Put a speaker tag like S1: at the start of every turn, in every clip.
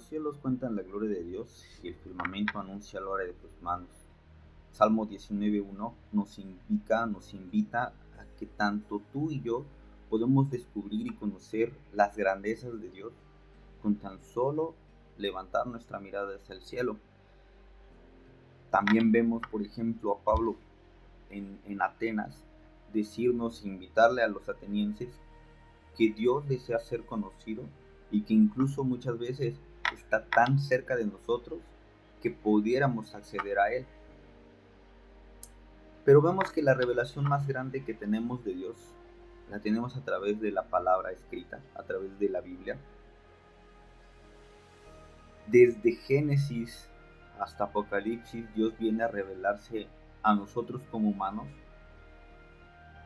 S1: Los cielos cuentan la gloria de Dios y el firmamento anuncia la obra de tus manos. Salmo 19:1 nos invita a que tanto tú y yo podemos descubrir y conocer las grandezas de Dios con tan solo levantar nuestra mirada hacia el cielo. También vemos, por ejemplo, a Pablo en Atenas decirnos, invitarle a los atenienses que Dios desea ser conocido y que incluso muchas veces está tan cerca de nosotros que pudiéramos acceder a Él. Pero vemos que la revelación más grande que tenemos de Dios la tenemos a través de la palabra escrita, a través de la Biblia. Desde Génesis hasta Apocalipsis, Dios viene a revelarse a nosotros como humanos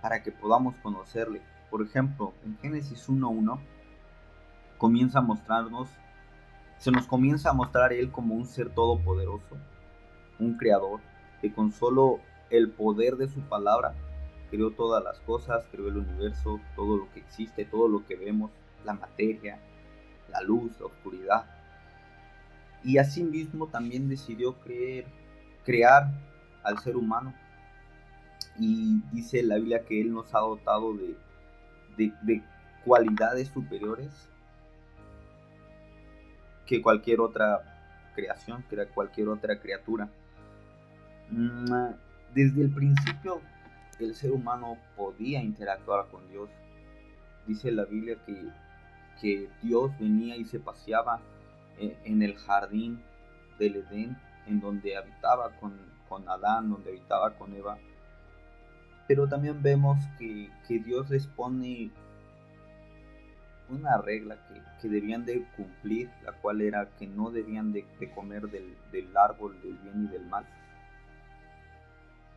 S1: para que podamos conocerle. Por ejemplo, en Génesis 1:1 comienza a mostrarnos, se nos comienza a mostrar Él como un ser todopoderoso, un creador, que con solo el poder de su palabra creó todas las cosas, creó el universo, todo lo que existe, todo lo que vemos, la materia, la luz, la oscuridad. Y asimismo también decidió crear al ser humano. Y dice la Biblia que Él nos ha dotado de cualidades superiores que cualquier otra creación, que cualquier otra criatura. Desde el principio el ser humano podía interactuar con Dios. Dice la Biblia que Dios venía y se paseaba en el jardín del Edén, en donde habitaba con Adán, donde habitaba con Eva. Pero también vemos que Dios les pone una regla que debían de cumplir, la cual era que no debían de comer del árbol del bien y del mal.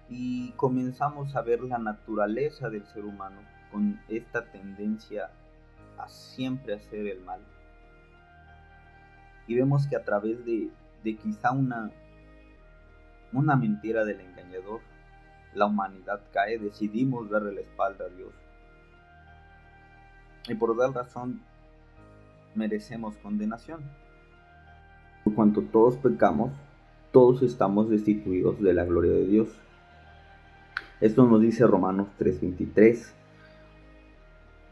S1: Y comenzamos a ver la naturaleza del ser humano con esta tendencia a siempre hacer el mal. Y vemos que a través de quizá una mentira del engañador, la humanidad cae, decidimos darle la espalda a Dios. Y por tal razón merecemos condenación. Por cuanto todos pecamos, todos estamos destituidos de la gloria de Dios. Esto nos dice Romanos 3:23.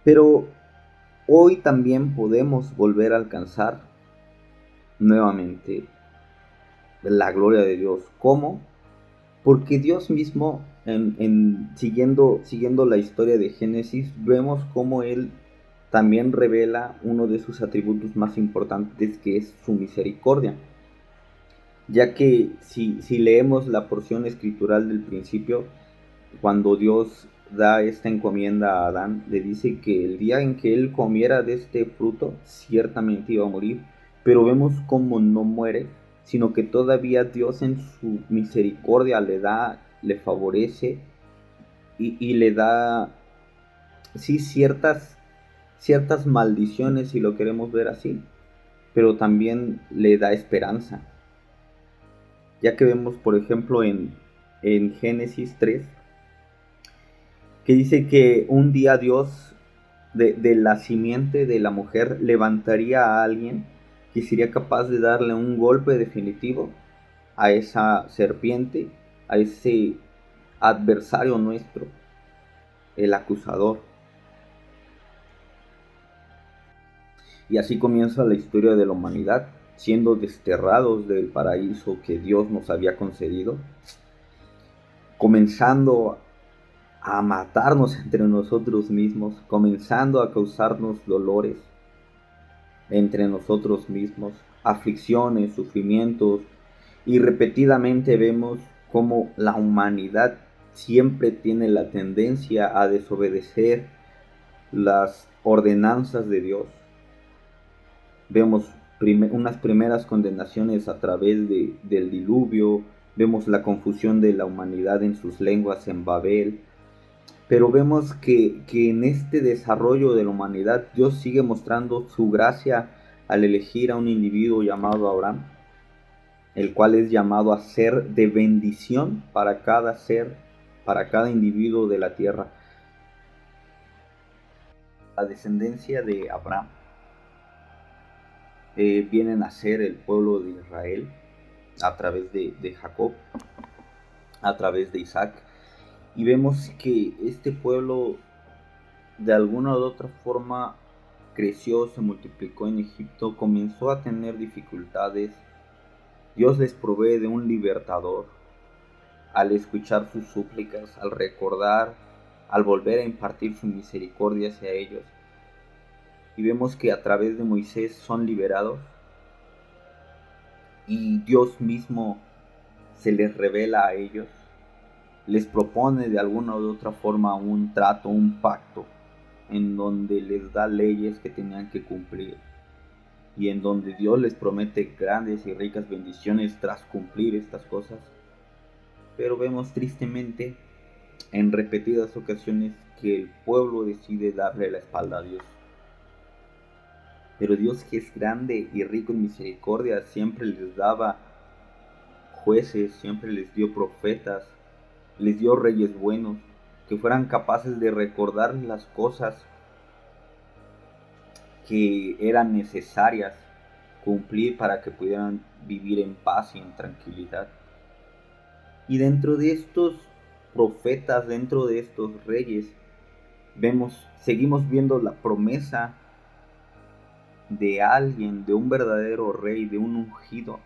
S1: Pero hoy también podemos volver a alcanzar nuevamente la gloria de Dios. ¿Cómo? Porque Dios mismo, siguiendo la historia de Génesis, vemos cómo Él también revela uno de sus atributos más importantes, que es su misericordia. Ya que si leemos la porción escritural del principio, cuando Dios da esta encomienda a Adán, le dice que el día en que él comiera de este fruto, ciertamente iba a morir. Pero vemos cómo no muere, sino que todavía Dios en su misericordia le favorece y le da, sí, ciertas maldiciones, si lo queremos ver así, pero también le da esperanza. Ya que vemos, por ejemplo, en Génesis 3, que dice que un día Dios de la simiente de la mujer levantaría a alguien que sería capaz de darle un golpe definitivo a esa serpiente, a ese adversario nuestro, el acusador. Y así comienza la historia de la humanidad, siendo desterrados del paraíso que Dios nos había concedido, comenzando a matarnos entre nosotros mismos, comenzando a causarnos dolores entre nosotros mismos, aflicciones, sufrimientos, y repetidamente vemos cómo la humanidad siempre tiene la tendencia a desobedecer las ordenanzas de Dios. Vemos unas primeras condenaciones a través del diluvio, vemos la confusión de la humanidad en sus lenguas en Babel, pero vemos que en este desarrollo de la humanidad Dios sigue mostrando su gracia al elegir a un individuo llamado Abraham, el cual es llamado a ser de bendición para cada ser, para cada individuo de la tierra. La descendencia de Abraham vienen a ser el pueblo de Israel a través de Jacob, a través de Isaac. Y vemos que este pueblo de alguna u otra forma creció, se multiplicó en Egipto, comenzó a tener dificultades. Dios les provee de un libertador al escuchar sus súplicas, al recordar, al volver a impartir su misericordia hacia ellos. Y vemos que a través de Moisés son liberados y Dios mismo se les revela a ellos, les propone de alguna u otra forma un trato, un pacto, en donde les da leyes que tenían que cumplir y en donde Dios les promete grandes y ricas bendiciones tras cumplir estas cosas. Pero vemos tristemente en repetidas ocasiones que el pueblo decide darle la espalda a Dios. Pero Dios, que es grande y rico en misericordia, siempre les daba jueces, siempre les dio profetas, les dio reyes buenos, que fueran capaces de recordar las cosas que eran necesarias cumplir para que pudieran vivir en paz y en tranquilidad. Y dentro de estos profetas, dentro de estos reyes, seguimos viendo la promesa de alguien, de un verdadero rey, de un ungido,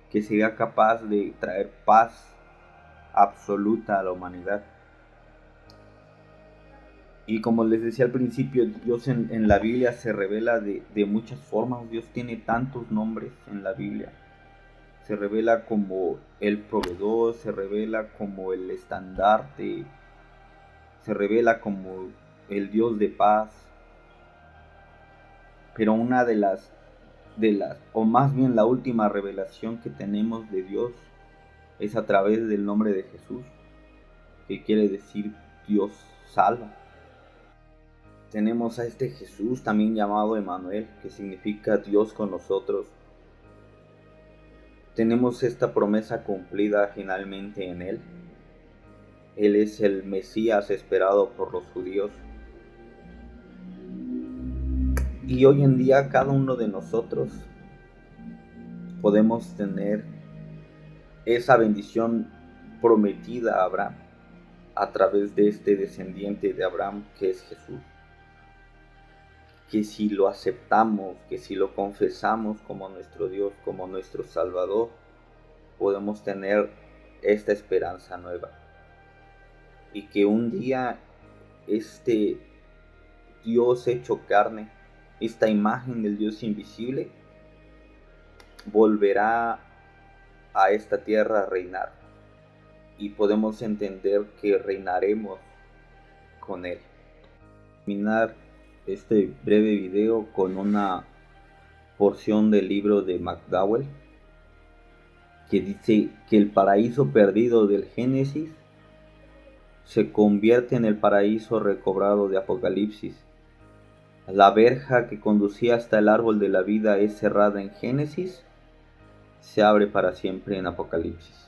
S1: que sería capaz de traer paz absoluta a la humanidad. Y como les decía al principio, Dios en la Biblia se revela de muchas formas. Dios tiene tantos nombres en la Biblia. Se revela como el proveedor, se revela como el estandarte, se revela como el Dios de paz. Pero una de las, o más bien la última revelación que tenemos de Dios es a través del nombre de Jesús, que quiere decir Dios salva. Tenemos a este Jesús también llamado Emmanuel, que significa Dios con nosotros. Tenemos esta promesa cumplida finalmente en Él. Él es el Mesías esperado por los judíos. Y hoy en día cada uno de nosotros podemos tener esa bendición prometida a Abraham a través de este descendiente de Abraham que es Jesús. Que si lo aceptamos, que si lo confesamos como nuestro Dios, como nuestro Salvador, podemos tener esta esperanza nueva. Y que un día este Dios hecho carne, esta imagen del Dios invisible, volverá a esta tierra a reinar. Y podemos entender que reinaremos con Él. Terminar este breve video con una porción del libro de McDowell que dice que el paraíso perdido del Génesis se convierte en el paraíso recobrado de Apocalipsis. La verja que conducía hasta el árbol de la vida es cerrada en Génesis, se abre para siempre en Apocalipsis.